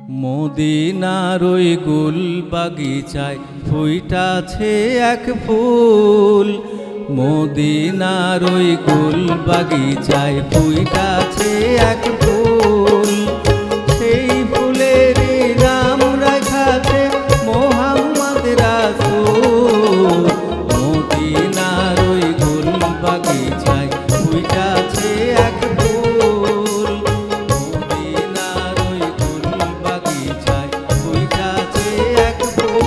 মদিনার ওই গুল বাগিচায় ফুইটাছে এক ফুল। মদিনার ওই গুল বাগিচায় ফুইটাছে এক ফুল। সেই ফুলের নাম রাখাছে মোহাম্মদ রাসূল। মদিনার ওই গুল বাগিচায় ফুইটাছে এক ফুল। মদিনার ওই গুল বাগিচায় ফুইটাছে এক ফুল।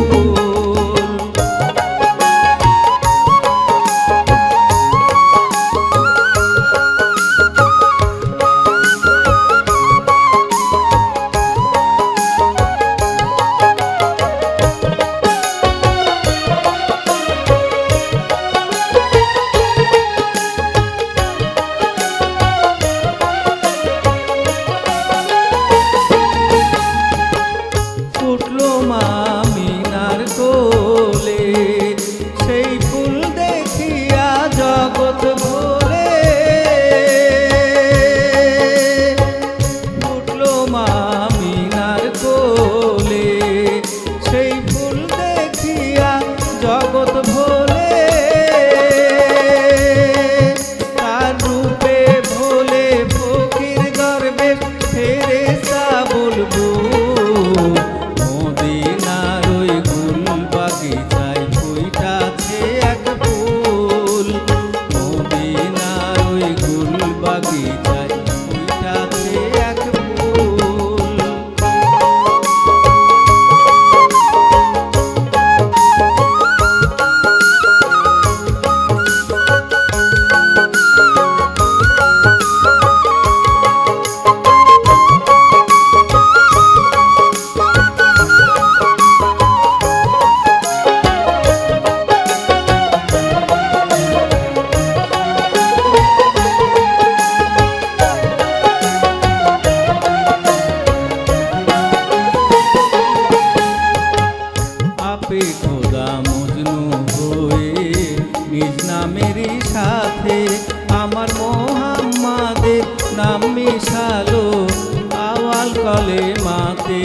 ফুটলো মামিনার কোলে সেই ফুল দেখিয়া জগৎ ভরে। ফুটলো মামিনার কোলে সেই ফুল দেখিয়া জগৎ ভরে। তার রূপে ভোলে ফকির গর্বে ফেরেশতা বুলবুল। মদিনার ওই গুল বাগিচায় ফুইটাছে এক ফুল। মদিনার ওই গুল বাগিচায় ফুইটাছে এক ফুল। আপে খোদা মজনু হয়ে নিজ নামেরই সাথে আমার মোহাম্মদের নাম মিশালো আওয়াল কলেমাতে।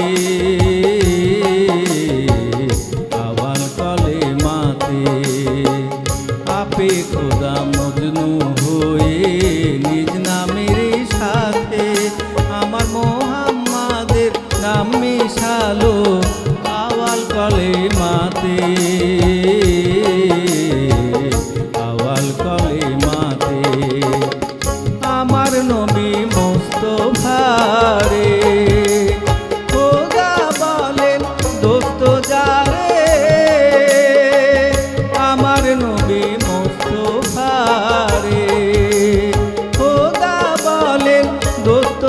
আওয়াল কলেমাতে আপে খোদা মজনু হয়ে নিজ নামেরই সাথে আমার মোহাম্মদের নাম মিশালো আওয়াল কলেমাতে। আওয়াল কলেমাতে আমার নবী মুস্তাফারে খোদা বলেন দোস্ত যারে। আমার নবী মুস্তাফারে খোদা বলেন দোস্ত